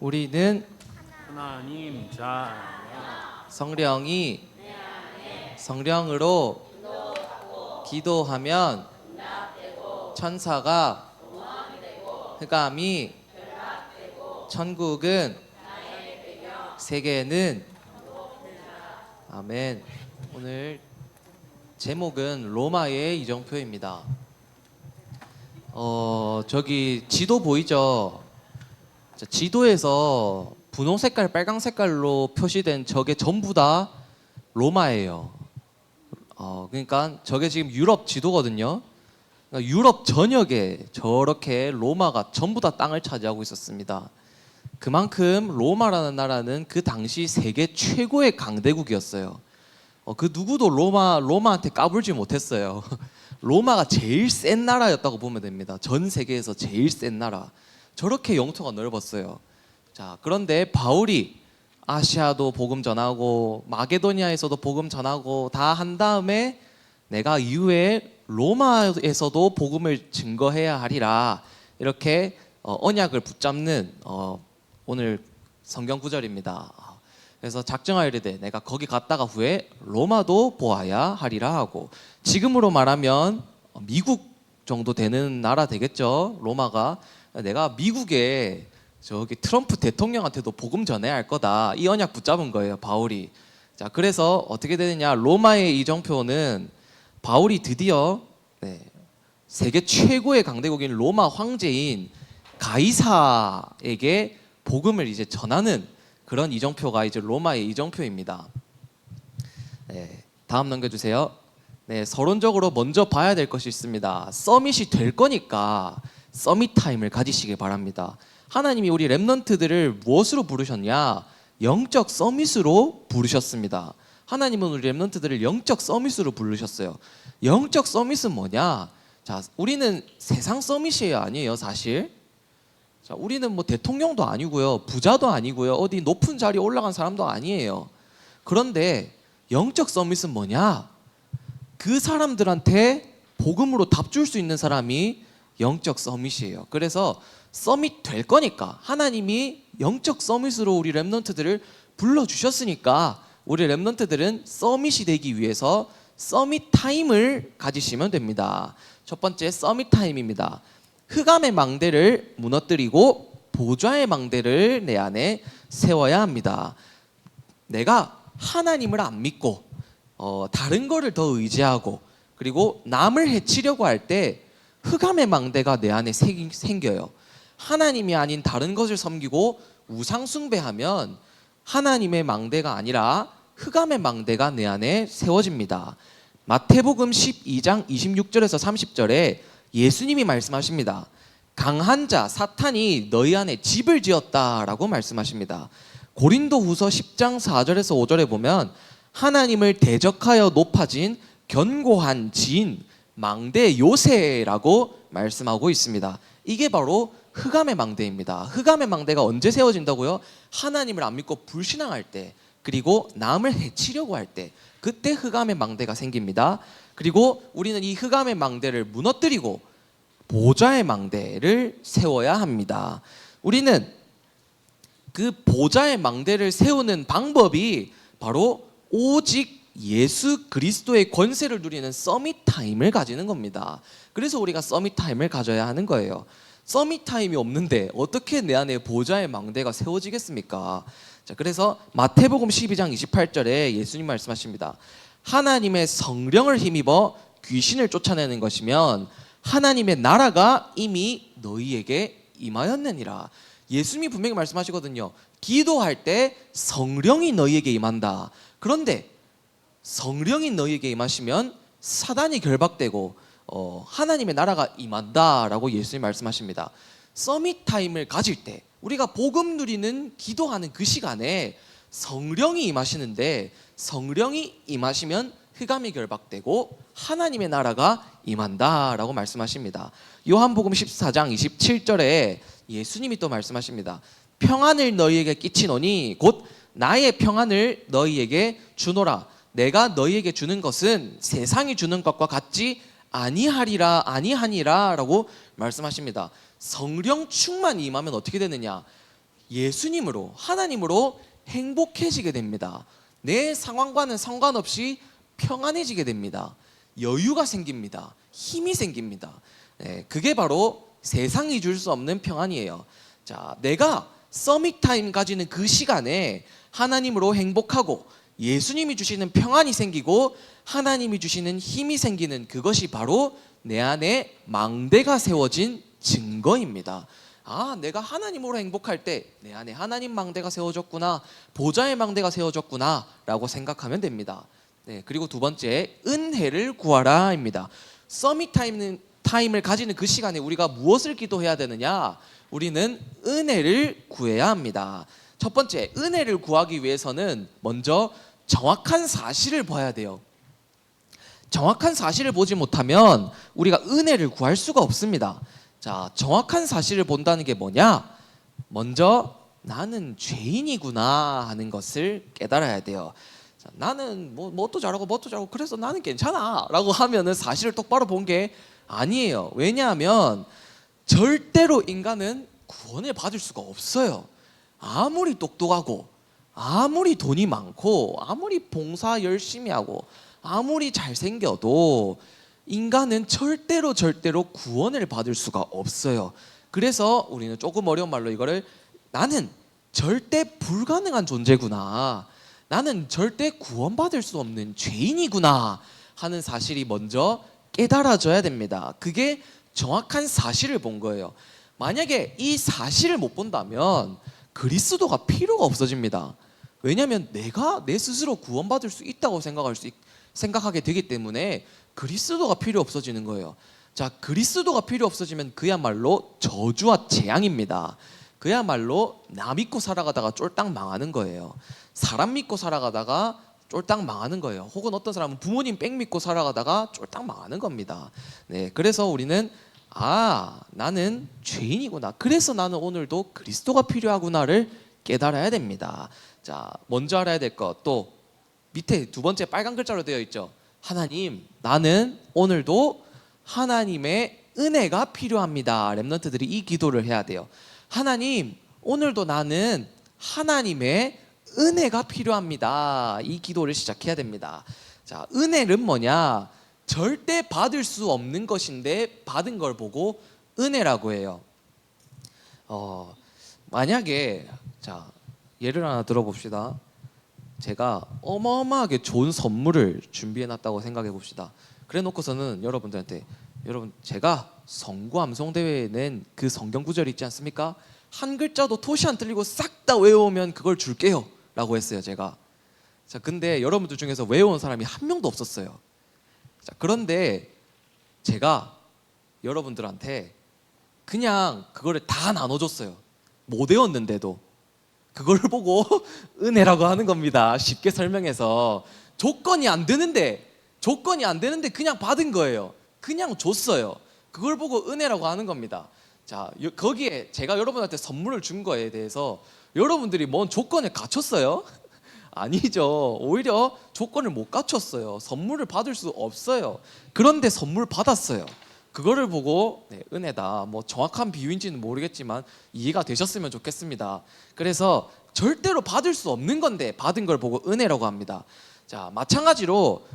우리는 하나님 자 성령으로 기도하면 천사가 흑암이 천국은 세계는 아멘. 오늘 제목은 로마의 이정표입니다. 저기 지도 보이죠? 자, 지도에서 분홍 색깔, 빨강 색깔로 표시된 저게 전부 다 로마예요. 그러니까 저게 지금 유럽 지도거든요. 그러니까 유럽 전역에 저렇게 로마가 전부 다 땅을 차지하고 있었습니다. 그만큼 로마라는 나라는 그 당시 세계 최고의 강대국이었어요. 그 누구도 로마한테 까불지 못했어요. 로마가 제일 센 나라였다고 보면 됩니다. 전 세계에서 제일 센 나라. 저렇게 영토가 넓었어요. 자, 그런데 바울이 아시아도 복음 전하고 마게도니아에서도 복음 전하고 다 한 다음에 내가 이후에 로마에서도 복음을 증거해야 하리라, 이렇게 언약을 붙잡는 오늘 성경 구절입니다. 그래서 작정하여르되 내가 거기 갔다가 후에 로마도 보아야 하리라 하고, 지금으로 말하면 미국 정도 되는 나라 되겠죠. 로마가. 내가 미국에 저기 트럼프 대통령한테도 복음 전해야 할 거다, 이 언약 붙잡은 거예요, 바울이. 자, 그래서 어떻게 되느냐, 로마의 이정표는 바울이 드디어 세계 최고의 강대국인 로마 황제인 가이사에게 복음을 이제 전하는 그런 이정표가 이제 로마의 이정표입니다. 다음 넘겨주세요. 서론적으로 먼저 봐야 될 것이 있습니다. 서밋이 될 거니까 서밋 타임을 가지시길 바랍니다. 하나님이 우리 렘넌트들을 무엇으로 부르셨냐? 영적 서밋으로 부르셨습니다. 하나님은 우리 렘넌트들을 영적 서밋으로 부르셨어요. 영적 서밋은 뭐냐? 자, 우리는 세상 서밋이 아니에요, 사실. 자, 우리는 뭐 대통령도 아니고요, 부자도 아니고요, 어디 높은 자리에 올라간 사람도 아니에요. 그런데 영적 서밋은 뭐냐? 그 사람들한테 복음으로 답 줄 수 있는 사람이 영적 서밋이에요. 그래서 서밋 될 거니까, 하나님이 영적 서밋으로 우리 렘넌트들을 불러주셨으니까 우리 렘넌트들은 서밋이 되기 위해서 서밋 타임을 가지시면 됩니다. 첫 번째 서밋 타임입니다. 흑암의 망대를 무너뜨리고 보좌의 망대를 내 안에 세워야 합니다. 내가 하나님을 안 믿고 다른 거를 더 의지하고 그리고 남을 해치려고 할 때 흑암의 망대가 내 안에 생겨요. 하나님이 아닌 다른 것을 섬기고 우상 숭배하면 하나님의 망대가 아니라 흑암의 망대가 내 안에 세워집니다. 마태복음 12장 26절에서 30절에 예수님이 말씀하십니다. 강한 자 사탄이 너희 안에 집을 지었다라고 말씀하십니다. 고린도후서 10장 4절에서 5절에 보면 하나님을 대적하여 높아진 견고한 지인 망대 요새라고 말씀하고 있습니다. 이게 바로 흑암의 망대입니다. 흑암의 망대가 언제 세워진다고요? 하나님을 안 믿고 불신앙할 때, 그리고 남을 해치려고 할 때, 그때 흑암의 망대가 생깁니다. 그리고 우리는 이 흑암의 망대를 무너뜨리고 보좌의 망대를 세워야 합니다. 우리는 그 보좌의 망대를 세우는 방법이 바로 오직 예수 그리스도의 권세를 누리는 서밋 타임을 가지는 겁니다. 그래서 우리가 서밋 타임을 가져야 하는 거예요. 서밋 타임이 없는데 어떻게 내 안에 보좌의 망대가 세워지겠습니까? 자, 그래서 마태복음 12장 28절에 예수님 말씀하십니다. 하나님의 성령을 힘입어 귀신을 쫓아내는 것이면 하나님의 나라가 이미 너희에게 임하였느니라. 예수님이 분명히 말씀하시거든요. 기도할 때 성령이 너희에게 임한다. 그런데 성령이 너희에게 임하시면 사단이 결박되고 하나님의 나라가 임한다라고 예수님이 말씀하십니다. 서밋 타임을 가질 때 우리가 복음 누리는 기도하는 그 시간에 성령이 임하시는데, 성령이 임하시면 흑암이 결박되고 하나님의 나라가 임한다라고 말씀하십니다. 요한복음 14장 27절에 예수님이 또 말씀하십니다. 평안을 너희에게 끼치노니 곧 나의 평안을 너희에게 주노라. 내가 너희에게 주는 것은 세상이 주는 것과 같지 아니하니라 라고 말씀하십니다. 성령 충만이 임하면 어떻게 되느냐? 예수님으로, 하나님으로 행복해지게 됩니다. 내 상황과는 상관없이 평안해지게 됩니다. 여유가 생깁니다. 힘이 생깁니다. 네, 그게 바로 세상이 줄 수 없는 평안이에요. 자, 내가 서밋타임 가지는 그 시간에 하나님으로 행복하고 예수님이 주시는 평안이 생기고 하나님이 주시는 힘이 생기는 그것이 바로 내 안에 망대가 세워진 증거입니다. 아, 내가 하나님으로 행복할 때 내 안에 하나님 망대가 세워졌구나, 보좌의 망대가 세워졌구나 라고 생각하면 됩니다. 네, 그리고 두 번째, 은혜를 구하라입니다. 서밋 타임을 가지는 그 시간에 우리가 무엇을 기도해야 되느냐? 우리는 은혜를 구해야 합니다. 첫 번째, 은혜를 구하기 위해서는 먼저 정확한 사실을 봐야 돼요. 정확한 사실을 보지 못하면 우리가 은혜를 구할 수가 없습니다. 자, 정확한 사실을 본다는 게 뭐냐? 먼저 나는 죄인이구나 하는 것을 깨달아야 돼요. 자, 나는 뭣도 잘하고 그래서 나는 괜찮아 라고 하면은 사실을 똑바로 본 게 아니에요. 왜냐하면 절대로 인간은 구원을 받을 수가 없어요. 아무리 똑똑하고 아무리 돈이 많고 아무리 봉사 열심히 하고 아무리 잘생겨도 인간은 절대로 구원을 받을 수가 없어요. 그래서 우리는 조금 어려운 말로 이거를 나는 절대 불가능한 존재구나, 나는 절대 구원받을 수 없는 죄인이구나 하는 사실이 먼저 깨달아져야 됩니다. 그게 정확한 사실을 본 거예요. 만약에 이 사실을 못 본다면 그리스도가 필요가 없어집니다. 왜냐하면 내가 내 스스로 구원받을 수 있다고 생각하게 되기 때문에 그리스도가 필요 없어지는 거예요. 자, 그리스도가 필요 없어지면 그야말로 저주와 재앙입니다. 그야말로 나 믿고 살아가다가 쫄딱 망하는 거예요. 사람 믿고 살아가다가 쫄딱 망하는 거예요. 혹은 어떤 사람은 부모님 백 믿고 살아가다가 쫄딱 망하는 겁니다. 네, 그래서 우리는 나는 죄인이구나, 그래서 나는 오늘도 그리스도가 필요하구나를 깨달아야 됩니다. 자, 먼저 알아야 될 것, 또 밑에 두 번째 빨간 글자로 되어 있죠. 하나님, 나는 오늘도 하나님의 은혜가 필요합니다. 렘넌트들이 이 기도를 해야 돼요. 하나님, 오늘도 나는 하나님의 은혜가 필요합니다. 이 기도를 시작해야 됩니다. 자, 은혜는 뭐냐? 절대 받을 수 없는 것인데 받은 걸 보고 은혜라고 해요. 만약에 자, 예를 하나 들어봅시다. 제가 어마어마하게 좋은 선물을 준비해 놨다고 생각해 봅시다. 그래 놓고서는 여러분들한테, 여러분, 제가 성구암송대회에 낸 그 성경 구절 있지 않습니까? 한 글자도 토시 안 틀리고 싹 다 외워오면 그걸 줄게요 라고 했어요, 제가. 자, 근데 여러분들 중에서 외워온 사람이 한 명도 없었어요. 자, 그런데 제가 여러분들한테 그냥 그거를 다 나눠줬어요. 못 외웠는데도. 그걸 보고 은혜라고 하는 겁니다. 쉽게 설명해서 조건이 안 되는데 그냥 받은 거예요. 그냥 줬어요. 그걸 보고 은혜라고 하는 겁니다. 자, 거기에 제가 여러분한테 선물을 준 거에 대해서 여러분들이 뭔 조건을 갖췄어요? 아니죠. 오히려 조건을 못 갖췄어요. 선물을 받을 수 없어요. 그런데 선물 받았어요. 그거를 보고 은혜다. 뭐 정확한 비유인지는 모르겠지만 이해가 되셨으면 좋겠습니다. 그래서 절대로 받을 수 없는 건데 받은 걸 보고 은혜라고 합니다. 자, 마찬가지로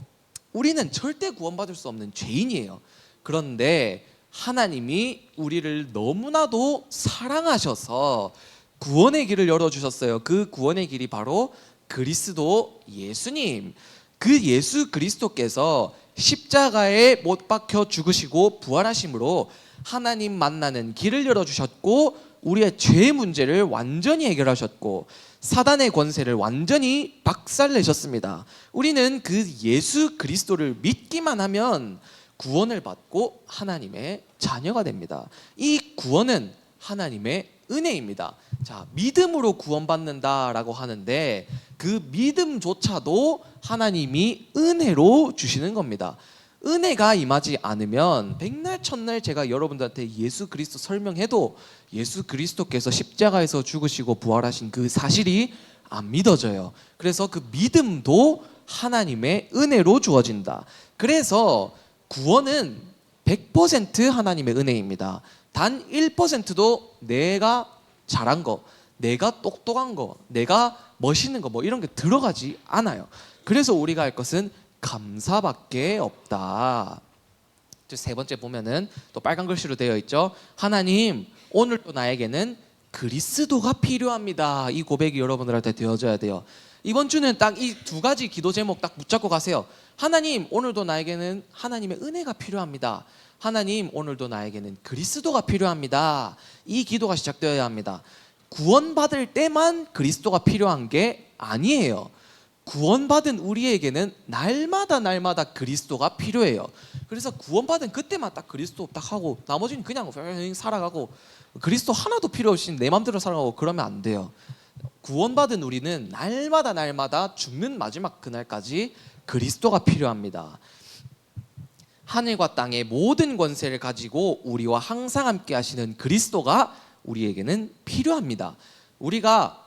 우리는 절대 구원받을 수 없는 죄인이에요. 그런데 하나님이 우리를 너무나도 사랑하셔서 구원의 길을 열어주셨어요. 그 구원의 길이 바로 그리스도 예수님. 그 예수 그리스도께서 십자가에 못 박혀 죽으시고 부활하심으로 하나님 만나는 길을 열어주셨고 우리의 죄 문제를 완전히 해결하셨고 사단의 권세를 완전히 박살내셨습니다. 우리는 그 예수 그리스도를 믿기만 하면 구원을 받고 하나님의 자녀가 됩니다. 이 구원은 하나님의 은혜입니다. 자, 믿음으로 구원받는다라고 하는데 그 믿음조차도 하나님이 은혜로 주시는 겁니다. 은혜가 임하지 않으면 백날 첫날 제가 여러분들한테 예수 그리스도 설명해도 예수 그리스도께서 십자가에서 죽으시고 부활하신 그 사실이 안 믿어져요. 그래서 그 믿음도 하나님의 은혜로 주어진다. 그래서 구원은 100% 하나님의 은혜입니다. 단 1%도 내가 잘한 거, 내가 똑똑한 거, 내가 멋있는 거 뭐 이런 게 들어가지 않아요. 그래서 우리가 할 것은 감사밖에 없다. 세 번째 보면은 또 빨간 글씨로 되어 있죠. 하나님, 오늘도 나에게는 그리스도가 필요합니다. 이 고백이 여러분들한테 되어져야 돼요. 이번 주는 딱 이 두 가지 기도 제목 딱 붙잡고 가세요. 하나님, 오늘도 나에게는 하나님의 은혜가 필요합니다. 하나님, 오늘도 나에게는 그리스도가 필요합니다. 이 기도가 시작되어야 합니다. 구원받을 때만 그리스도가 필요한 게 아니에요. 구원받은 우리에게는 날마다 그리스도가 필요해요. 그래서 구원받은 그때만 딱 그리스도 딱 하고 나머지는 그냥 살아가고 그리스도 하나도 필요 없이 내 맘대로 살아가고 그러면 안 돼요. 구원받은 우리는 날마다 죽는 마지막 그날까지 그리스도가 필요합니다. 하늘과 땅의 모든 권세를 가지고 우리와 항상 함께 하시는 그리스도가 우리에게는 필요합니다. 우리가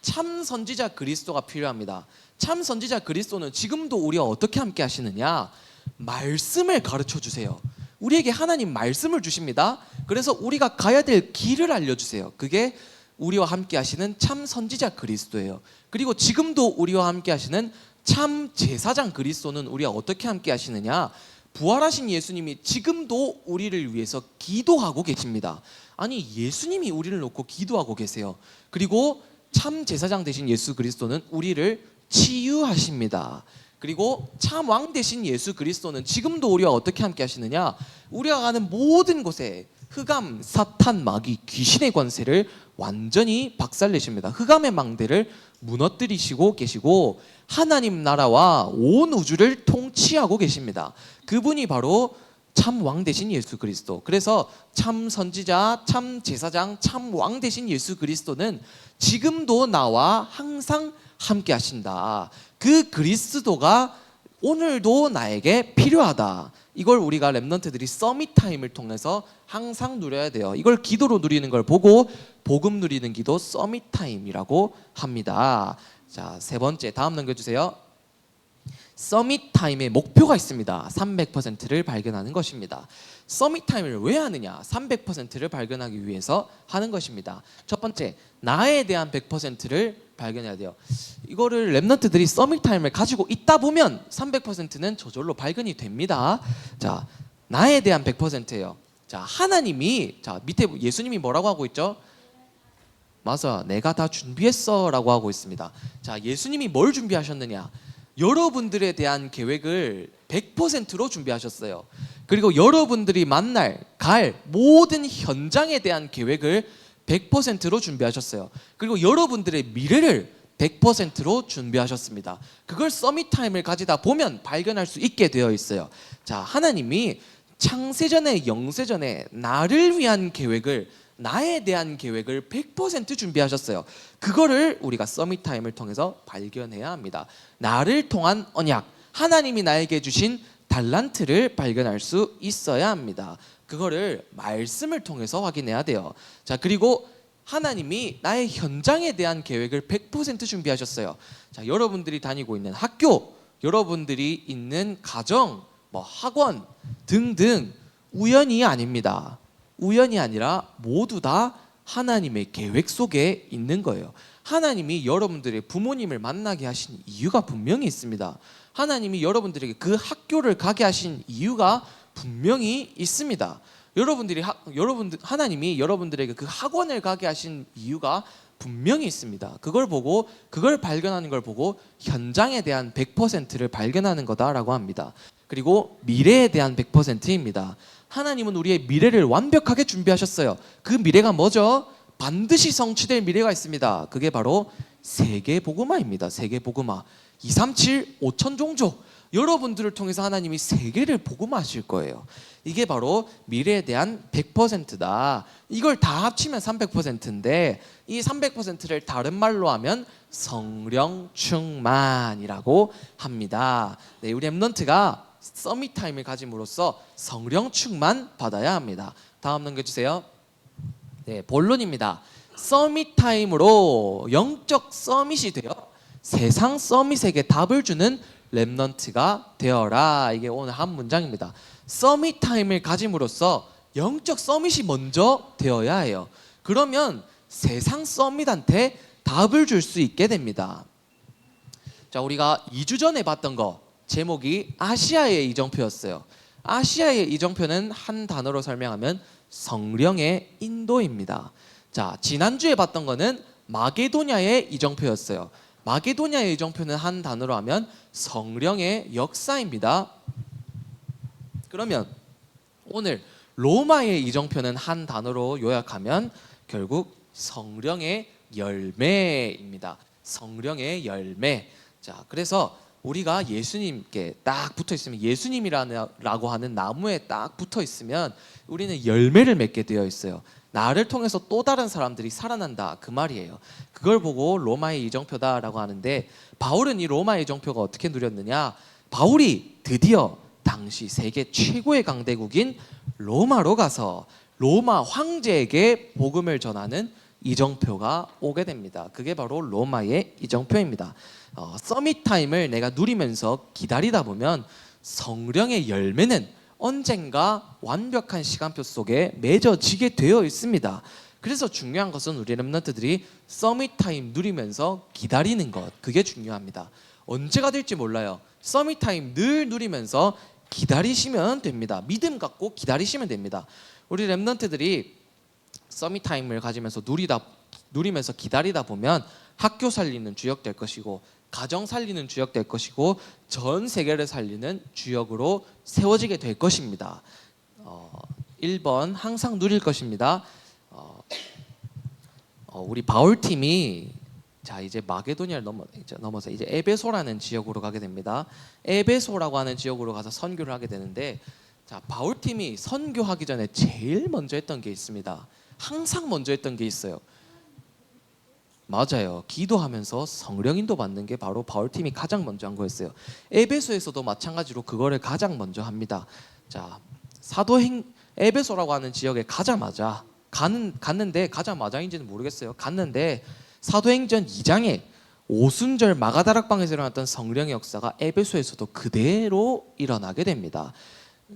참 선지자 그리스도가 필요합니다. 참 선지자 그리스도는 지금도 우리와 어떻게 함께 하시느냐? 말씀을 가르쳐 주세요. 우리에게 하나님 말씀을 주십니다. 그래서 우리가 가야 될 길을 알려주세요. 그게 우리와 함께 하시는 참 선지자 그리스도예요. 그리고 지금도 우리와 함께 하시는 참 제사장 그리스도는 우리와 어떻게 함께 하시느냐? 부활하신 예수님이 지금도 우리를 위해서 기도하고 계십니다. 아니, 예수님이 우리를 놓고 기도하고 계세요. 그리고 참 제사장 되신 예수 그리스도는 우리를 치유하십니다. 그리고 참 왕 되신 예수 그리스도는 지금도 우리와 어떻게 함께 하시느냐? 우리가 가는 모든 곳에 흑암, 사탄, 마귀, 귀신의 권세를 완전히 박살내십니다. 흑암의 망대를 무너뜨리시고 계시고 하나님 나라와 온 우주를 통치하고 계십니다. 그분이 바로 참 왕 되신 예수 그리스도. 그래서 참 선지자, 참 제사장, 참 왕 되신 예수 그리스도는 지금도 나와 항상 함께 하신다. 그 그리스도가 오늘도 나에게 필요하다. 이걸 우리가 렘넌트들이 서밋 타임을 통해서 항상 누려야 돼요. 이걸 기도로 누리는 걸 보고 복음 누리는 기도 서밋 타임이라고 합니다. 자, 세 번째 다음 넘겨주세요. 서밋 타임의 목표가 있습니다. 300%를 발견하는 것입니다. 서밋 타임을 왜 하느냐? 300%를 발견하기 위해서 하는 것입니다. 첫 번째, 나에 대한 100%를 발견해야 돼요. 이거를 렘넌트들이 서밋 타임을 가지고 있다 보면 300%는 저절로 발견이 됩니다. 자, 나에 대한 100%예요. 자, 하나님이 밑에 예수님이 뭐라고 하고 있죠? 맞아, 내가 다 준비했어라고 하고 있습니다. 자, 예수님이 뭘 준비하셨느냐? 여러분들에 대한 계획을 100%로 준비하셨어요. 그리고 여러분들이 갈 모든 현장에 대한 계획을 100%로 준비하셨어요. 그리고 여러분들의 미래를 100%로 준비하셨습니다. 그걸 서밋 타임을 가지다 보면 발견할 수 있게 되어 있어요. 자, 하나님이 창세전에 영세전에 나를 위한 계획을, 나에 대한 계획을 100% 준비하셨어요. 그거를 우리가 서밋 타임을 통해서 발견해야 합니다. 나를 통한 언약, 하나님이 나에게 주신 달란트를 발견할 수 있어야 합니다. 그거를 말씀을 통해서 확인해야 돼요. 자, 그리고 하나님이 나의 현장에 대한 계획을 100% 준비하셨어요. 자, 여러분들이 다니고 있는 학교, 여러분들이 있는 가정, 학원 등등 우연이 아닙니다. 우연이 아니라 모두 다 하나님의 계획 속에 있는 거예요. 하나님이 여러분들의 부모님을 만나게 하신 이유가 분명히 있습니다. 하나님이 여러분들에게 그 학교를 가게 하신 이유가 분명히 있습니다. 하나님이 여러분들에게 그 학원을 가게 하신 이유가 분명히 있습니다. 그걸 발견하는 걸 보고 현장에 대한 100%를 발견하는 거다라고 합니다. 그리고 미래에 대한 100%입니다. 하나님은 우리의 미래를 완벽하게 준비하셨어요. 그 미래가 뭐죠? 반드시 성취될 미래가 있습니다. 그게 바로 세계복음화입니다. 세계복음화. 237 5천종족, 여러분들을 통해서 하나님이 세계를 복음화하실 거예요. 이게 바로 미래에 대한 100%다. 이걸 다 합치면 300%인데 이 300%를 다른 말로 하면 성령 충만이라고 합니다. 네, 우리 렘넌트가 서밋 타임을 가짐으로써 성령 충만 받아야 합니다. 다음 넘겨주세요. 네, 본론입니다. 서밋 타임으로 영적 서밋이 되어 세상 서밋에게 답을 주는 렘넌트가 되어라. 이게 오늘 한 문장입니다. 서밋 타임을 가짐으로써 영적 서밋이 먼저 되어야 해요. 그러면 세상 서밋한테 답을 줄 수 있게 됩니다. 자, 우리가 2주 전에 봤던 거 제목이 아시아의 이정표였어요. 아시아의 이정표는 한 단어로 설명하면 성령의 인도입니다. 자, 지난주에 봤던 거는 마게도냐의 이정표였어요. 마게도냐의 이정표는 한 단어로 하면 성령의 역사입니다. 그러면 오늘 로마의 이정표는 한 단어로 요약하면 결국 성령의 열매입니다. 성령의 열매. 자, 그래서 우리가 예수님께 딱 붙어 있으면, 예수님이라고 하는 나무에 딱 붙어 있으면 우리는 열매를 맺게 되어 있어요. 나를 통해서 또 다른 사람들이 살아난다, 그 말이에요. 그걸 보고 로마의 이정표다라고 하는데, 바울은 이 로마의 이정표가 어떻게 누렸느냐? 바울이 드디어 당시 세계 최고의 강대국인 로마로 가서 로마 황제에게 복음을 전하는 이정표가 오게 됩니다. 그게 바로 로마의 이정표입니다. 서밋 타임을 내가 누리면서 기다리다 보면 성령의 열매는 언젠가 완벽한 시간표 속에 맺어지게 되어 있습니다. 그래서 중요한 것은 우리 렘넌트들이 서밋 타임 누리면서 기다리는 것, 그게 중요합니다. 언제가 될지 몰라요. 서밋 타임 늘 누리면서 기다리시면 됩니다. 믿음 갖고 기다리시면 됩니다. 우리 렘넌트들이 서밋 타임을 가지면서 누리면서 기다리다 보면 학교 살리는 주역 될 것이고, 가정 살리는 주역 될 것이고, 전 세계를 살리는 주역으로 세워지게 될 것입니다. 1번 항상 누릴 것입니다. 우리 바울 팀이 자, 이제 마게도니아를 넘어서 이제 에베소라는 지역으로 가게 됩니다. 에베소라고 하는 지역으로 가서 선교를 하게 되는데, 자, 바울 팀이 선교하기 전에 제일 먼저 했던 게 있습니다. 항상 먼저 했던 게 있어요. 맞아요. 기도하면서 성령 인도 받는 게 바로 바울 팀이 가장 먼저 한 거였어요. 에베소에서도 마찬가지로 그거를 가장 먼저 합니다. 자, 에베소라고 하는 지역에 가자마자 갔는데, 가자마자인지는 모르겠어요. 갔는데 사도행전 2장에 오순절 마가다락방에서 일어났던 성령의 역사가 에베소에서도 그대로 일어나게 됩니다.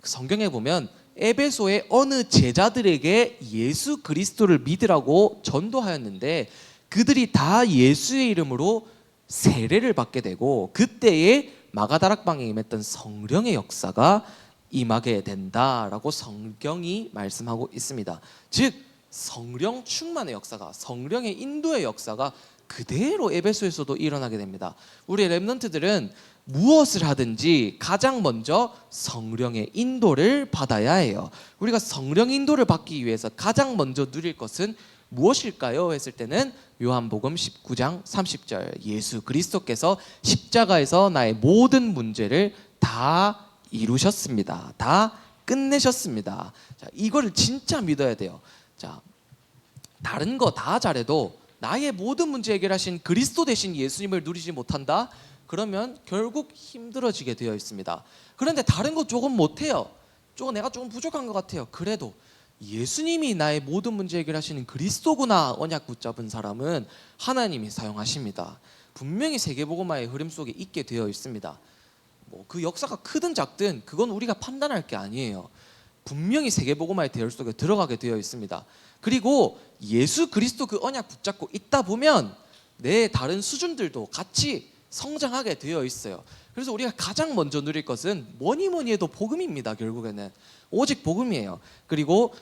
성경에 보면 에베소의 어느 제자들에게 예수 그리스도를 믿으라고 전도하였는데 그들이 다 예수의 이름으로 세례를 받게 되고, 그때에 마가다락방에 임했던 성령의 역사가 임하게 된다라고 성경이 말씀하고 있습니다. 즉 성령 충만의 역사가, 성령의 인도의 역사가 그대로 에베소에서도 일어나게 됩니다. 우리 렘넌트들은 무엇을 하든지 가장 먼저 성령의 인도를 받아야 해요. 우리가 성령 인도를 받기 위해서 가장 먼저 누릴 것은 무엇일까요? 했을 때는 요한복음 19장 30절, 예수 그리스도께서 십자가에서 나의 모든 문제를 다 이루셨습니다. 다 끝내셨습니다. 자, 이거를 진짜 믿어야 돼요. 자, 다른 거 다 잘해도 나의 모든 문제 해결하신 그리스도 대신 예수님을 누리지 못한다? 그러면 결국 힘들어지게 되어 있습니다. 그런데 다른 거 조금 못해요. 내가 조금 부족한 것 같아요. 그래도 예수님이 나의 모든 문제 해결하시는 그리스도구나 언약 붙잡은 사람은 하나님이 사용하십니다. 분명히 세계복음화의 흐름 속에 있게 되어 있습니다. 그 역사가 크든 작든 그건 우리가 판단할 게 아니에요. 분명히 세계복음화의 대열 속에 들어가게 되어 있습니다. 그리고 예수 그리스도 그 언약 붙잡고 있다 보면 내 다른 수준들도 같이 성장하게 되어 있어요. 그래서 우리가 가장 먼저 누릴 것은 뭐니 해도 복음입니다. 결국에는 오직 복음이에요. 그리고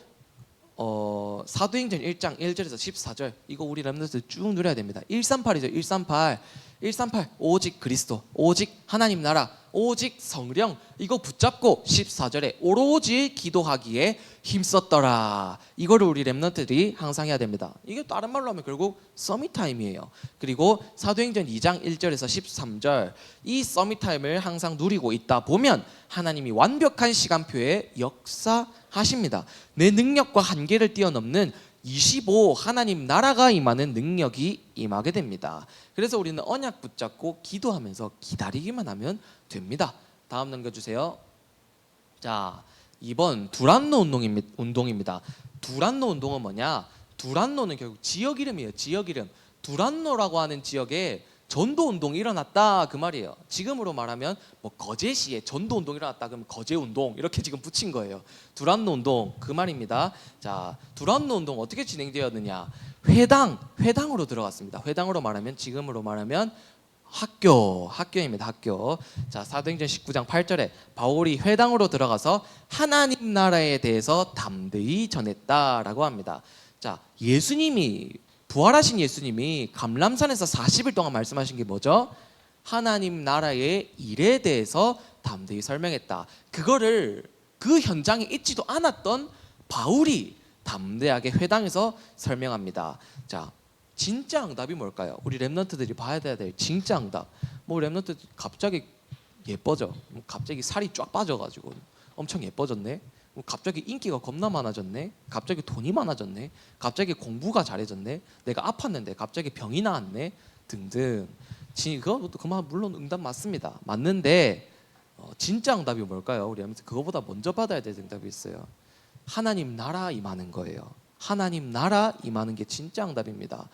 사도행전 1장 1절에서 14절, 이거 우리 렘넌트들 쭉 누려야 됩니다. 138이죠. 138 오직 그리스도, 오직 하나님 나라, 오직 성령, 이거 붙잡고 14절에 오로지 기도하기에 힘썼더라. 이거를 우리 렘넌트들이 항상 해야 됩니다. 이게 다른 말로 하면 결국 서밋 타임이에요. 그리고 사도행전 2장 1절에서 13절, 이 서밋 타임을 항상 누리고 있다 보면 하나님이 완벽한 시간표에 역사하십니다. 내 능력과 한계를 뛰어넘는 25 하나님 나라가 임하는 능력이 임하게 됩니다. 그래서 우리는 언약 붙잡고 기도하면서 기다리기만 하면 됩니다. 다음 넘겨주세요. 자, 2번 두란노 운동입니다. 두란노 운동은 뭐냐? 두란노는 결국 지역 이름이에요. 지역 이름. 두란노라고 하는 지역에 전도 운동이 일어났다 그 말이에요. 지금으로 말하면 뭐 거제시에 전도 운동이 일어났다 그러면 거제 운동 이렇게 지금 붙인 거예요. 두란노 운동 그 말입니다. 자, 두란노 운동 어떻게 진행되었느냐? 회당으로 들어갔습니다. 회당으로 말하면 지금으로 말하면 학교입니다. 학교. 자, 사도행전 19장 8절에 바울이 회당으로 들어가서 하나님 나라에 대해서 담대히 전했다라고 합니다. 자, 부활하신 예수님이 감람산에서 40일 동안 말씀하신 게 뭐죠? 하나님 나라의 일에 대해서 담대히 설명했다. 그 현장에 있지도 않았던 바울이 담대하게 회당에서 설명합니다. 자, 진짜 응답이 뭘까요? 우리 렘넌트들이 봐야 될 진짜 응답. 뭐 렘넌트 갑자기 예뻐져. 갑자기 살이 쫙 빠져가지고 엄청 예뻐졌네. 갑자기 인기가 겁나 많아졌네. 갑자기 돈이 많아졌네. 갑자기 공부가 잘해졌네. 내가 아팠는데 갑자기 병이 나았네. 등등. 그것도 그만 물론 응답 맞습니다. 맞는데 진짜 응답이 뭘까요? 우리 하면서 그거보다 먼저 받아야 될 응답이 있어요. 하나님 나라 임하는 거예요. 하나님 나라 임하는 게 진짜 응답입니다.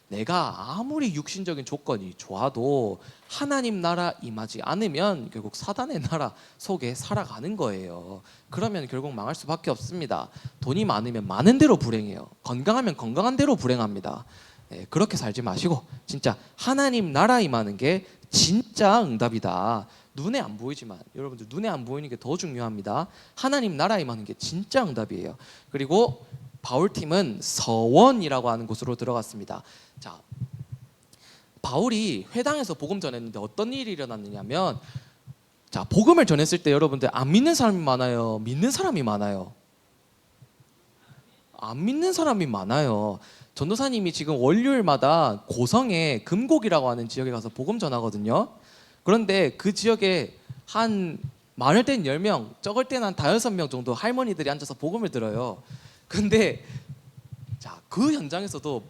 내가 아무리 육신적인 조건이 좋아도 하나님 나라 임하지 않으면 결국 사단의 나라 속에 살아가는 거예요. 그러면 결국 망할 수밖에 없습니다. 돈이 많으면 많은 대로 불행해요. 건강하면 건강한 대로 불행합니다. 네, 그렇게 살지 마시고 진짜 하나님 나라 임하는 게 진짜 응답이다. 눈에 안 보이지만 여러분들 눈에 안 보이는 게 더 중요합니다. 하나님 나라 임하는 게 진짜 응답이에요. 그리고 바울팀은 서원이라고 하는 곳으로 들어갔습니다. 자, 바울이 회당에서 복음 전했는데 어떤 일이 일어났느냐면, 자, 복음을 전했을 때 여러분들 안 믿는 사람이 많아요? 믿는 사람이 많아요? 안 믿는 사람이 많아요. 전도사님이 지금 월요일마다 고성에 금곡이라고 하는 지역에 가서 복음 전하거든요. 그런데 그 지역에 한 많을 땐 10명, 적을 때는 한 5명 정도 할머니들이 앉아서 복음을 들어요. 근데 자, 그 현장에서도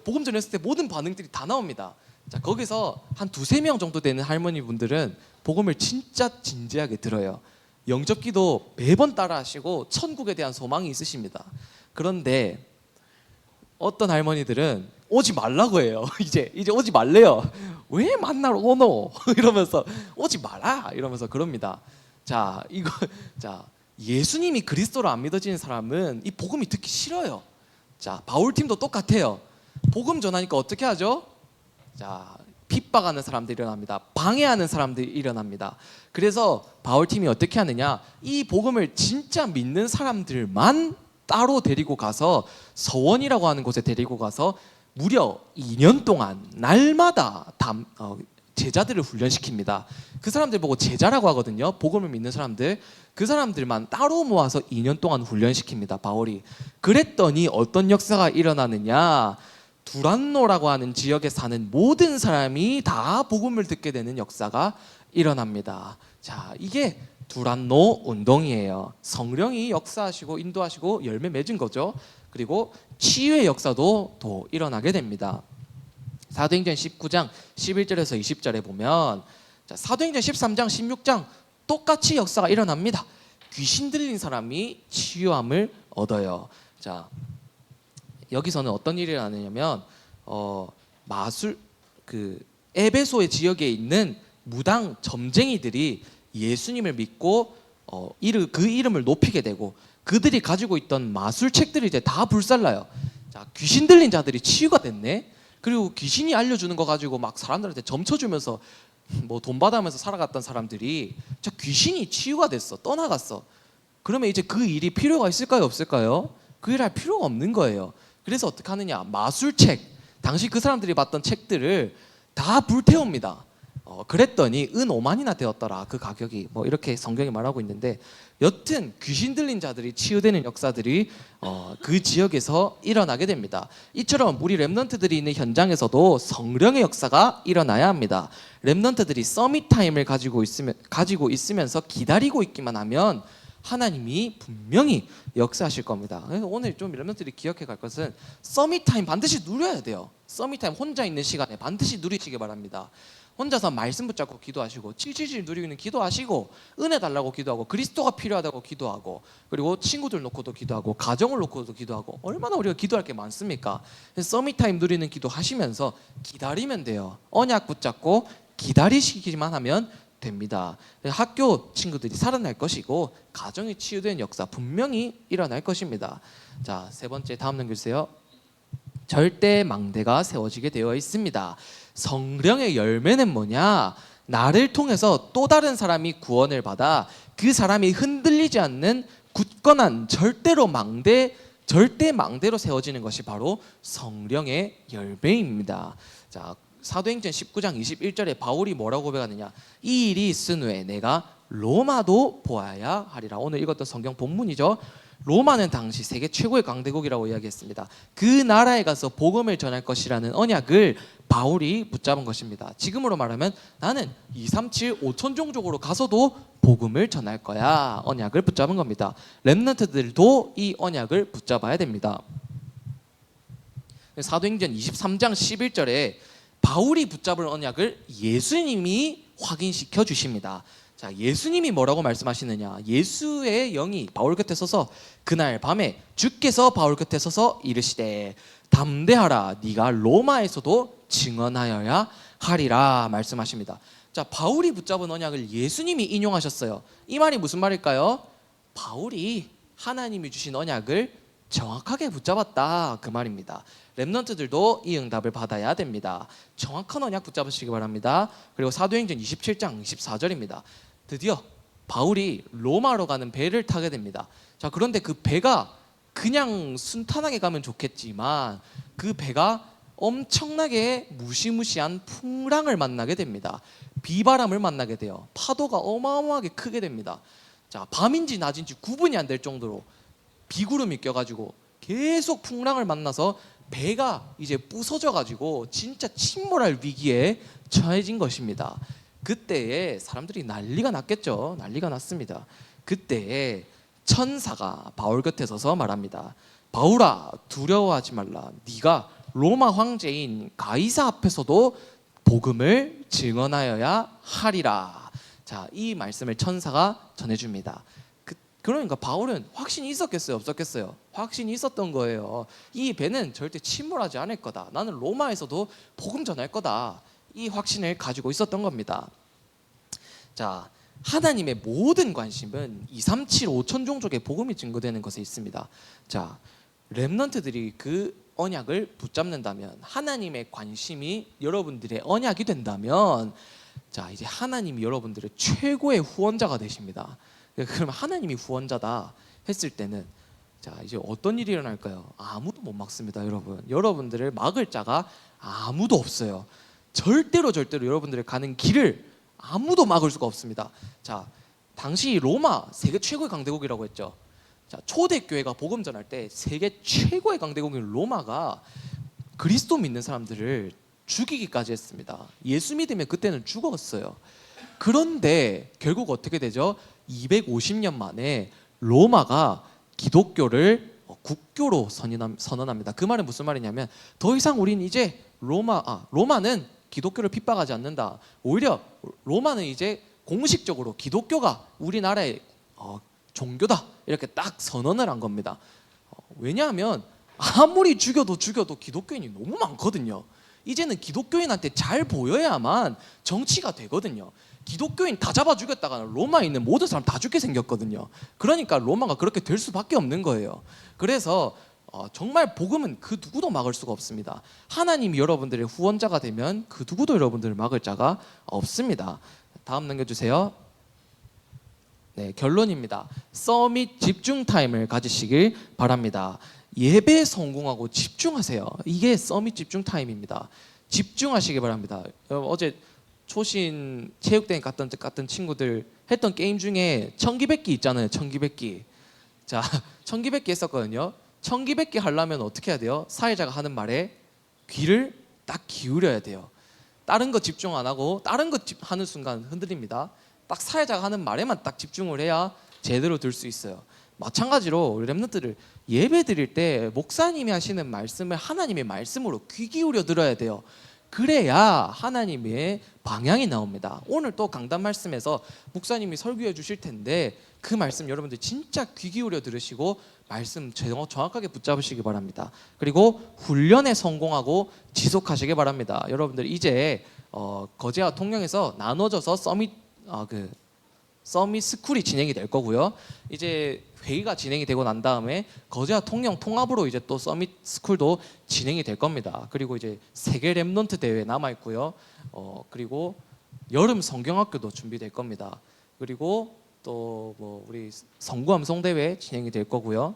복음 전했을 때 모든 반응들이 다 나옵니다. 자, 거기서 한 2-3명 정도 되는 할머니 분들은 복음을 진짜 진지하게 들어요. 영접 기도 매번 따라 하시고 천국에 대한 소망이 있으십니다. 그런데 어떤 할머니들은 오지 말라고 해요. 이제 오지 말래요. 왜 만나러 오노? 이러면서 오지 마라 이러면서 그럽니다. 자, 예수님이 그리스도로 안 믿어지는 사람은 이 복음이 듣기 싫어요. 자, 바울팀도 똑같아요. 복음 전하니까 어떻게 하죠? 자, 핍박하는 사람들이 일어납니다. 방해하는 사람들이 일어납니다. 그래서 바울팀이 어떻게 하느냐? 이 복음을 진짜 믿는 사람들만 따로 데리고 가서 서원이라고 하는 곳에 데리고 가서 무려 2년 동안 날마다 제자들을 훈련시킵니다. 그 사람들 보고 제자라고 하거든요. 복음을 믿는 사람들. 그 사람들만 따로 모아서 2년 동안 훈련시킵니다. 바울이. 그랬더니 어떤 역사가 일어나느냐? 두란노라고 하는 지역에 사는 모든 사람이 다 복음을 듣게 되는 역사가 일어납니다. 자, 이게 두란노 운동이에요. 성령이 역사하시고 인도하시고 열매 맺은 거죠. 그리고 치유의 역사도 또 일어나게 됩니다. 사도행전 19장 11절에서 20절에 보면, 자, 사도행전 13장 16장 똑같이 역사가 일어납니다. 귀신 들린 사람이 치유함을 얻어요. 자, 여기서는 어떤 일이 일어나냐면 에베소의 지역에 있는 무당 점쟁이들이 예수님을 믿고 그 이름을 높이게 되고, 그들이 가지고 있던 마술책들이 이제 다 불살라요. 자, 귀신 들린 자들이 치유가 됐네. 그리고 귀신이 알려주는 거 가지고 막 사람들한테 점쳐주면서 뭐 돈 받아면서 살아갔던 사람들이 자, 귀신이 치유가 됐어. 떠나갔어. 그러면 이제 그 일이 필요가 있을까요? 없을까요? 그 일 할 필요가 없는 거예요. 그래서 어떻게 하느냐? 마술책, 당시 그 사람들이 봤던 책들을 다 불태웁니다. 그랬더니 은 5만이나 되었더라. 그 가격이 뭐 이렇게 성경이 말하고 있는데, 여튼 귀신 들린 자들이 치유되는 역사들이 그 지역에서 일어나게 됩니다. 이처럼 우리 렘넌트들이 있는 현장에서도 성령의 역사가 일어나야 합니다. 렘넌트들이 서밋 타임을 가지고 있으면서 기다리고 있기만 하면 하나님이 분명히 역사하실 겁니다. 그래서 오늘 좀 렘넌트들이 기억해 갈 것은 서밋 타임 반드시 누려야 돼요. 서밋 타임 혼자 있는 시간에 반드시 누리시기 바랍니다. 혼자서 말씀 붙잡고 기도하시고 칠칠칠 누리는 기도하시고 은혜 달라고 기도하고 그리스도가 필요하다고 기도하고 그리고 친구들 놓고도 기도하고 가정을 놓고도 기도하고 얼마나 우리가 기도할 게 많습니까? 서밋타임 누리는 기도 하시면서 기다리면 돼요. 언약 붙잡고 기다리시기만 하면 됩니다. 학교 친구들이 살아날 것이고 가정이 치유된 역사 분명히 일어날 것입니다. 자, 세 번째 다음 넘겨주세요. 절대 망대가 세워지게 되어 있습니다. 성령의 열매는 뭐냐? 나를 통해서 또 다른 사람이 구원을 받아 그 사람이 흔들리지 않는 굳건한 절대 망대로 세워지는 것이 바로 성령의 열매입니다. 자, 사도행전 19장 21절에 바울이 뭐라고 고백하느냐? 이 일이 있은 후에 내가 로마도 보아야 하리라. 오늘 읽었던 성경 본문이죠. 로마는 당시 세계 최고의 강대국이라고 이야기했습니다. 그 나라에 가서 복음을 전할 것이라는 언약을 바울이 붙잡은 것입니다. 지금으로 말하면 나는 237 5천 종족으로 가서도 복음을 전할 거야. 언약을 붙잡은 겁니다. 렘넌트들도 이 언약을 붙잡아야 됩니다. 사도행전 23장 11절에 바울이 붙잡을 언약을 예수님이 확인시켜 주십니다. 자, 예수님이 뭐라고 말씀하시느냐? 예수의 영이 바울 곁에 서서 그날 밤에 주께서 바울 곁에 서서 이르시되 담대하라, 네가 로마에서도 증언하여야 하리라 말씀하십니다. 자, 바울이 붙잡은 언약을 예수님이 인용하셨어요. 이 말이 무슨 말일까요? 바울이 하나님이 주신 언약을 정확하게 붙잡았다 그 말입니다. 렘넌트들도 이 응답을 받아야 됩니다. 정확한 언약 붙잡으시기 바랍니다. 그리고 사도행전 27장 24절입니다. 드디어 바울이 로마로 가는 배를 타게 됩니다. 자, 그런데 그 배가 그냥 순탄하게 가면 좋겠지만 그 배가 엄청나게 무시무시한 풍랑을 만나게 됩니다. 비바람을 만나게 돼요. 파도가 어마어마하게 크게 됩니다. 자, 밤인지 낮인지 구분이 안 될 정도로 비구름이 껴가지고 계속 풍랑을 만나서 배가 이제 부서져가지고 진짜 침몰할 위기에 처해진 것입니다. 그때에 사람들이 난리가 났겠죠. 난리가 났습니다. 그때에 천사가 바울 곁에 서서 말합니다. 바울아, 두려워하지 말라. 네가 로마 황제인 가이사 앞에서도 복음을 증언하여야 하리라. 자, 이 말씀을 천사가 전해줍니다. 그러니까 바울은 확신이 있었겠어요? 없었겠어요? 확신이 있었던 거예요. 이 배는 절대 침몰하지 않을 거다. 나는 로마에서도 복음 전할 거다. 이 확신을 가지고 있었던 겁니다. 자, 하나님의 모든 관심은 237 5천 종족의 복음이 증거되는 것에 있습니다. 자, 렘넌트들이 그 언약을 붙잡는다면, 하나님의 관심이 여러분들의 언약이 된다면, 자, 이제 하나님이 여러분들의 최고의 후원자가 되십니다. 그럼 하나님이 후원자다 했을 때는, 자, 이제 어떤 일이 일어날까요? 아무도 못 막습니다, 여러분. 여러분들을 막을 자가 아무도 없어요. 절대로 여러분들의 가는 길을 아무도 막을 수가 없습니다. 자, 당시 로마 세계 최고의 강대국이라고 했죠. 자, 초대교회가 복음 전할 때 세계 최고의 강대국인 로마가 그리스도 믿는 사람들을 죽이기까지 했습니다. 예수 믿으면 그때는 죽었어요. 그런데 결국 어떻게 되죠? 250년 만에 로마가 기독교를 국교로 선언합니다. 그 말은 무슨 말이냐면 더 이상 우린 이제 로마는 기독교를 핍박하지 않는다. 오히려 로마는 이제 공식적으로 기독교가 우리나라의 종교다, 이렇게 딱 선언을 한 겁니다. 왜냐하면 아무리 죽여도 기독교인이 너무 많거든요. 이제는 기독교인한테 잘 보여야만 정치가 되거든요. 기독교인 다 잡아 죽였다가 로마에 있는 모든 사람 다 죽게 생겼거든요. 그러니까 로마가 그렇게 될 수밖에 없는 거예요. 그래서 정말 복음은 그 누구도 막을 수가 없습니다. 하나님이 여러분들의 후원자가 되면 그 누구도 여러분들을 막을 자가 없습니다. 다음 넘겨주세요. 네, 결론입니다. 서밋 집중 타임을 가지시길 바랍니다. 예배에 성공하고 집중하세요. 이게 서밋 집중 타임입니다. 집중하시기 바랍니다. 어제 초신 체육대회 갔던 친구들 했던 게임 중에 청기백기 있잖아요. 청기백기. 자, 청기백기 했었거든요. 청기백기 하려면 어떻게 해야 돼요? 사회자가 하는 말에 귀를 딱 기울여야 돼요. 다른 거 집중 안 하고 다른 거 하는 순간 흔들립니다. 딱 사회자가 하는 말에만 딱 집중을 해야 제대로 들 수 있어요. 마찬가지로 우리 렘넌트들 예배 드릴 때 목사님이 하시는 말씀을 하나님의 말씀으로 귀 기울여 들어야 돼요. 그래야 하나님의 방향이 나옵니다. 오늘 또 강단 말씀에서 목사님이 설교해 주실 텐데 그 말씀 여러분들 진짜 귀 기울여 들으시고 말씀 정확하게 붙잡으시기 바랍니다. 그리고 훈련에 성공하고 지속하시기 바랍니다. 여러분들 이제 거제와 통영에서 나눠져서 서밋 스쿨이 진행이 될 거고요. 이제 회의가 진행이 되고 난 다음에 거제와 통영 통합으로 이제 또 서밋 스쿨도 진행이 될 겁니다. 그리고 이제 세계 랩넌트 대회 남아 있고요. 그리고 여름 성경학교도 준비될 겁니다. 그리고 또 뭐 우리 성구암송 대회 진행이 될 거고요.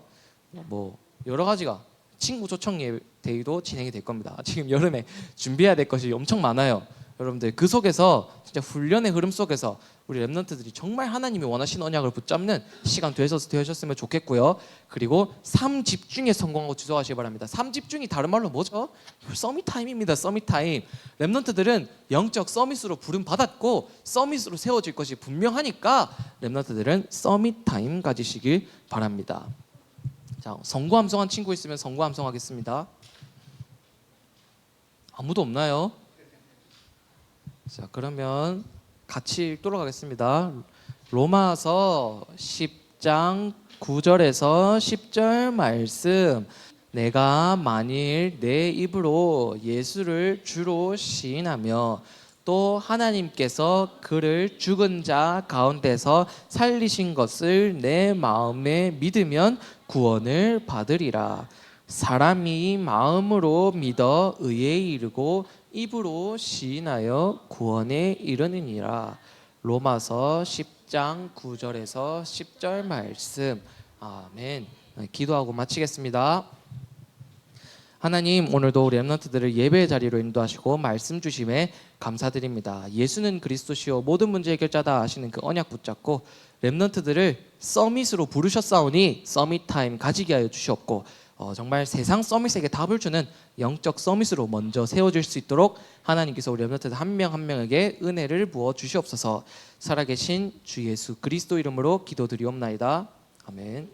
뭐 여러 가지가 친구 초청 대회도 진행이 될 겁니다. 지금 여름에 준비해야 될 것이 엄청 많아요. 여러분들 그 속에서 진짜 훈련의 흐름 속에서 우리 랩런트들이 정말 하나님이 원하시는 언약을 붙잡는 시간 되셨으면 좋겠고요. 그리고 3집중에 성공하고 주소하시기 바랍니다. 3집중이 다른 말로 뭐죠? 서밋 타임입니다. 서밋 타임. 랩런트들은 영적 서밋으로 부름 받았고 서밋으로 세워질 것이 분명하니까 랩런트들은 서밋 타임 가지시길 바랍니다. 자, 성구함성한 친구 있으면 성구함성하겠습니다. 아무도 없나요? 자, 그러면 같이 읽도록 하겠습니다. 로마서 10장 9절에서 10절 말씀. 내가 만일 내 입으로 예수를 주로 시인하며 또 하나님께서 그를 죽은 자 가운데서 살리신 것을 내 마음에 믿으면 구원을 받으리라. 사람이 마음으로 믿어 의에 이르고 입으로 시인하여 구원에 이르느니라. 로마서 10장 9절에서 10절 말씀. 아멘. 기도하고 마치겠습니다. 하나님, 오늘도 우리 렘넌트들을 예배의 자리로 인도하시고 말씀 주심에 감사드립니다. 예수는 그리스도시요 모든 문제 해결자다 하시는 그 언약 붙잡고 렘넌트들을 서밋으로 부르셨사오니 서밋 타임 가지게 하여 주시옵고 정말 세상 서밋에게 답을 주는 영적 서밋으로 먼저 세워질 수 있도록 하나님께서 우리 렘넌트들 한 명 한 명에게 은혜를 부어 주시옵소서. 살아계신 주 예수 그리스도 이름으로 기도드리옵나이다. 아멘.